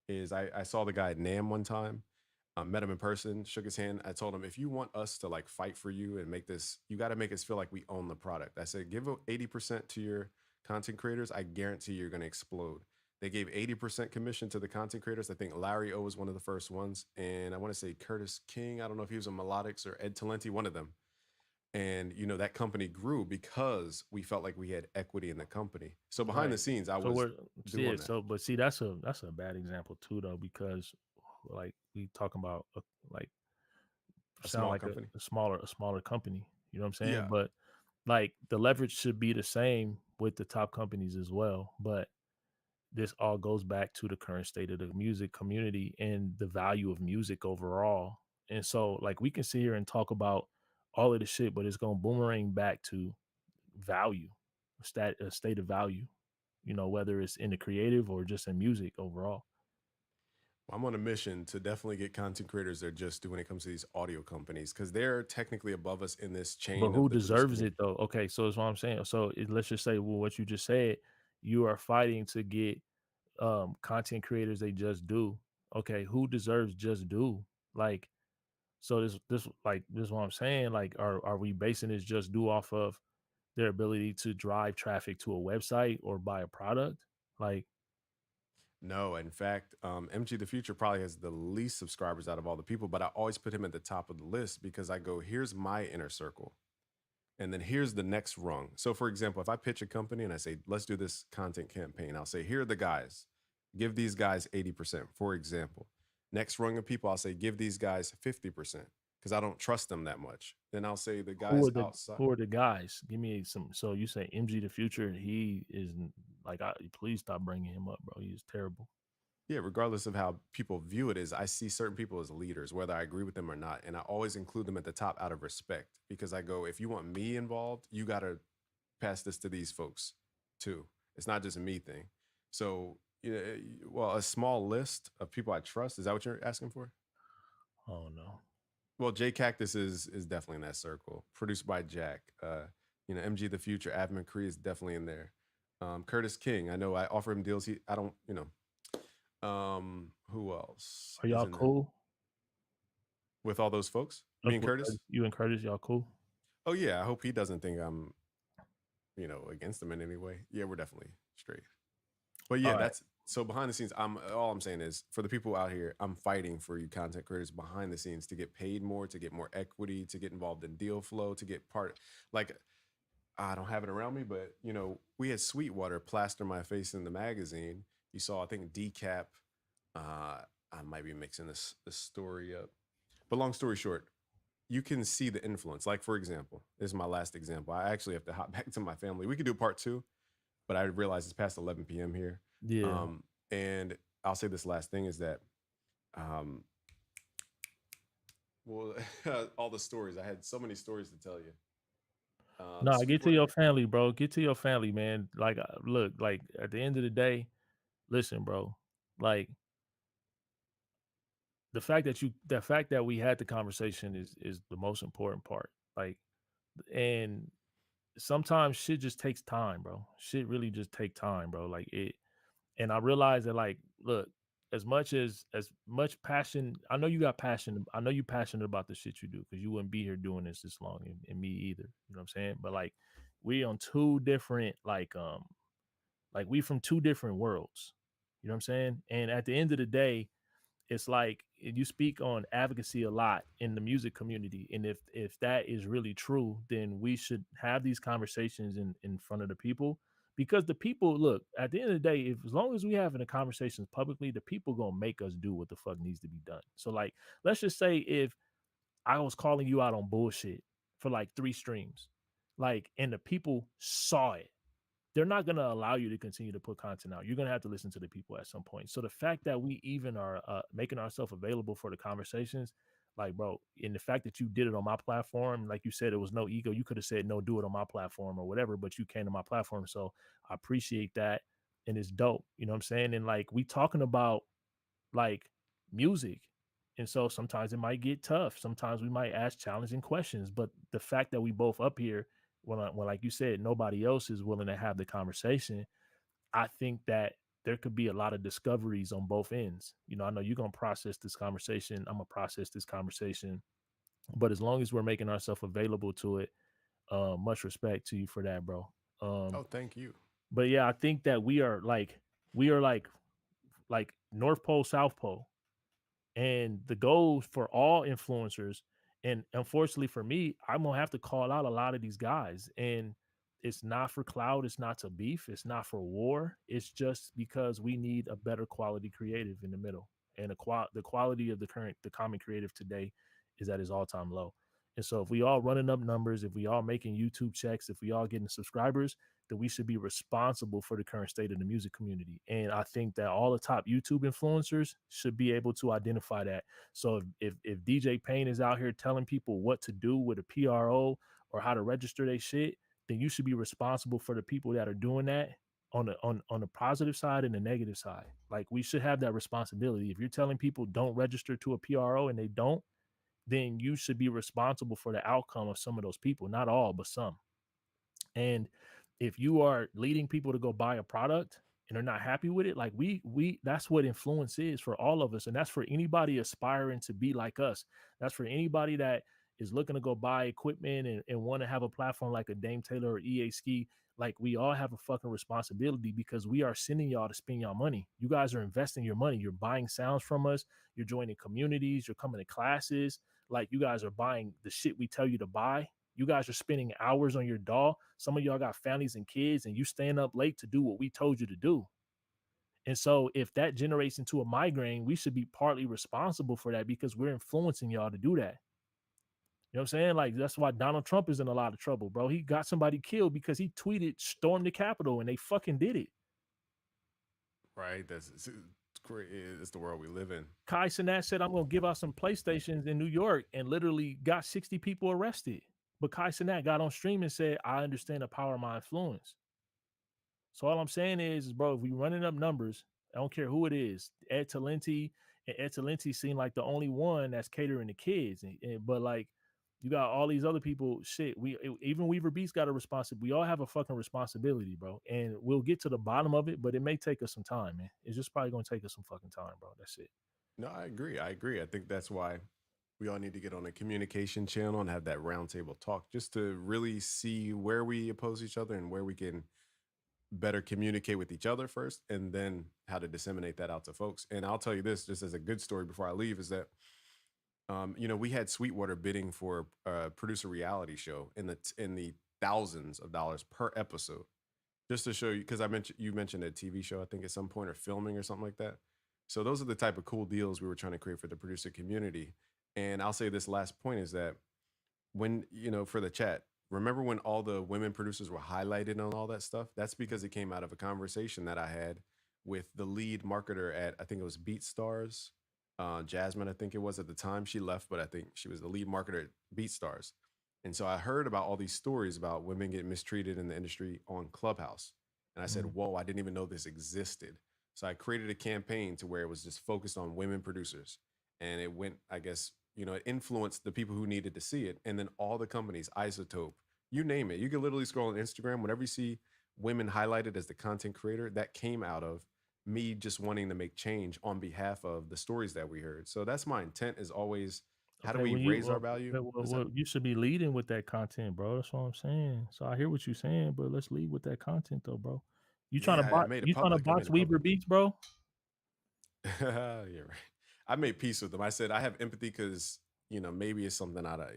is I saw the guy at NAM one time, met him in person, shook his hand. I told him, if you want us to like fight for you and make this, you got to make us feel like we own the product. I said, give 80% to your content creators. I guarantee you're going to explode. They gave 80% commission to the content creators. I think Larry O was one of the first ones. And I want to say Curtis King. I don't know if he was on Melodics or Ed Talenti, one of them. And, that company grew because we felt like we had equity in the company. So behind Right. the scenes, I So was we're see doing it. that. So but see that's a bad example too though, because like we talking about like A sound small like company. a smaller company. You know what I'm saying? Yeah. But like the leverage should be the same with the top companies as well. But this all goes back to the current state of the music community and the value of music overall. And so like we can sit here and talk about all of the shit, but it's gonna boomerang back to value, a state of value, whether it's in the creative or just in music overall. I'm on a mission to definitely get content creators that just do when it comes to these audio companies because they're technically above us in this But chain of who the deserves producing. it though? Okay, so that's what I'm saying. So let's just say, well, what you just said, you are fighting to get content creators they just do. Okay, who deserves just do? Like, so this is what I'm saying. Like, are we basing this just do off of their ability to drive traffic to a website or buy a product? Like, No, in fact, MG the Future probably has the least subscribers out of all the people, but I always put him at the top of the list because I go, here's my inner circle. And then here's the next rung. So, for example, if I pitch a company and I say, let's do this content campaign, I'll say, here are the guys. Give these guys 80%, for example. Next rung of people, I'll say, give these guys 50% because I don't trust them that much. Then I'll say, the who guys are the outside. who are the guys? Give me some. So you say MG the future? He is like, please stop bringing him up, bro. He is terrible. Yeah, regardless of how people view it, is I see certain people as leaders, whether I agree with them or not. And I always include them at the top out of respect because I go, if you want me involved, you got to pass this to these folks too. It's not just a me thing. So, well, a small list of people I trust. Is that what you're asking for? Oh no. Well, Jay Cactus is definitely in that circle. Produced by Jack. MG the Future, Av McCree is definitely in there. Curtis King. I know I offer him deals. I don't, who else Are is y'all in there cool? with all those folks? Me Like and with Curtis, Curtis. you and Curtis, y'all cool? Oh yeah, I hope he doesn't think I'm, against him in any way. Yeah, we're definitely straight. But All yeah, right. that's so behind the scenes. I'm all I'm saying is for the people out here, I'm fighting for you content creators behind the scenes to get paid more, to get more equity, to get involved in deal flow, to get part like I don't have it around me, but we had Sweetwater plaster my face in the magazine. You saw, I think, Decap. I might be mixing this story up. But long story short, you can see the influence. Like, for example, this is my last example. I actually have to hop back to my family. We could do part two, but I realize it's past 11 p.m. here. Yeah. And I'll say this last thing is that, um, well, all the stories, I had so many stories to tell you. No, get to your Sweetwater, family, bro. Get to your family, man. Like, look, like at the end of the day, listen, bro. Like the fact that we had the conversation is the most important part. Like, and sometimes shit just takes time, bro. Shit really just take time, bro. Like it, and I realize that, like, look, as much passion, I know you got passion. I know you passionate about the shit you do because you wouldn't be here doing this long, and me either. You know what I'm saying? But like, we on two different, like we from two different worlds. You know what I'm saying? And at the end of the day, it's like you speak on advocacy a lot in the music community, and if that is really true, then we should have these conversations in front of the people, because the people, look, at the end of the day, if as long as we having the conversations publicly, the people gonna make us do what the fuck needs to be done. So like, let's just say if I was calling you out on bullshit for like 3 streams, like, and the people saw it, they're not going to allow you to continue to put content out. You're going to have to listen to the people at some point. So the fact that we even are making ourselves available for the conversations, like, bro, and the fact that you did it on my platform, like you said, it was no ego. You could have said, no, do it on my platform or whatever, but you came to my platform. So I appreciate that. And it's dope. You know what I'm saying? And like, we talking about like music. And so sometimes it might get tough. Sometimes we might ask challenging questions. But the fact that we both up here, when like you said, nobody else is willing to have the conversation, I think that there could be a lot of discoveries on both ends. I know you're gonna process this conversation. I'm gonna process this conversation. But as long as we're making ourselves available to it, much respect to you for that, bro. oh, Um, thank you. but yeah, I think that we are like North Pole, South Pole. And the goal for all influencers, and unfortunately for me, I'm gonna have to call out a lot of these guys. And it's not for cloud, it's not to beef, it's not for war. It's just because we need a better quality creative in the middle. And the quality of the common creative today is at its all-time low. And so if we all running up numbers, if we all making YouTube checks, if we all getting subscribers, then we should be responsible for the current state of the music community. And I think that all the top YouTube influencers should be able to identify that. So if DJ Payne is out here telling people what to do with a PRO or how to register their shit, then you should be responsible for the people that are doing that on the positive side and the negative side. Like we should have that responsibility. If you're telling people don't register to a PRO and they don't, then you should be responsible for the outcome of some of those people, not all, but some. And if you are leading people to go buy a product and they're not happy with it, like we that's what influence is for all of us. And that's for anybody aspiring to be like us. That's for anybody that is looking to go buy equipment and want to have a platform like a Dame Taylor or EA Ski. Like we all have a fucking responsibility because we are sending y'all to spend y'all money. You guys are investing your money. You're buying sounds from us. You're joining communities. You're coming to classes. Like you guys are buying the shit we tell you to buy. You guys are spending hours on your DAW. Some of y'all got families and kids, and you staying up late to do what we told you to do. And so, if that generates into a migraine, we should be partly responsible for that because we're influencing y'all to do that. You know what I'm saying? Like, that's why Donald Trump is in a lot of trouble, bro. He got somebody killed because he tweeted, storm the Capitol, and they fucking did it. Right? It's great. It's the world we live in. Kai Cenat said, I'm going to give out some PlayStations in New York and literally got 60 people arrested. But Kai Cenat got on stream and said, I understand the power of my influence. So all I'm saying is, bro, if we running up numbers, I don't care who it is, Ed Talenti, and Ed Talenti seem like the only one that's catering to kids. But like, you got all these other people. Shit, even Weaver Beats got a responsibility. We all have a fucking responsibility, bro. And we'll get to the bottom of it, but it may take us some time, man. It's just probably gonna take us some fucking time, bro. That's it. No, I agree. I agree. I think that's why we all need to get on a communication channel and have that roundtable talk just to really see where we oppose each other and where we can better communicate with each other first, and then how to disseminate that out to folks. And I'll tell you this, just as a good story before I leave, is that we had Sweetwater bidding for a producer reality show in the thousands of dollars per episode, just to show you, because you mentioned a TV show, I think at some point, or filming or something like that. So those are the type of cool deals we were trying to create for the producer community. And I'll say this last point is that when, for the chat, remember when all the women producers were highlighted on all that stuff? That's because it came out of a conversation that I had with the lead marketer at, I think it was BeatStars, Jasmine, I think it was at the time. She left, but I think she was the lead marketer at BeatStars. And so I heard about all these stories about women getting mistreated in the industry on Clubhouse. And I said, Mhm. whoa, I didn't even know this existed. So I created a campaign to where it was just focused on women producers. And it went, I guess, it influenced the people who needed to see it. And then all the companies, Isotope, you name it. You can literally scroll on Instagram. Whenever you see women highlighted as the content creator, that came out of me just wanting to make change on behalf of the stories that we heard. So that's my intent, is always, how do Okay, we when you raise our value? What's that? you should be leading with that content, bro. That's what I'm saying. So I hear what you're saying, but let's lead with that content though, bro. Yeah, I made it You trying to public. I made box it Weaver public. Beats, bro? You're right. I made peace with them. I said I have empathy because maybe it's something out of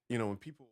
when people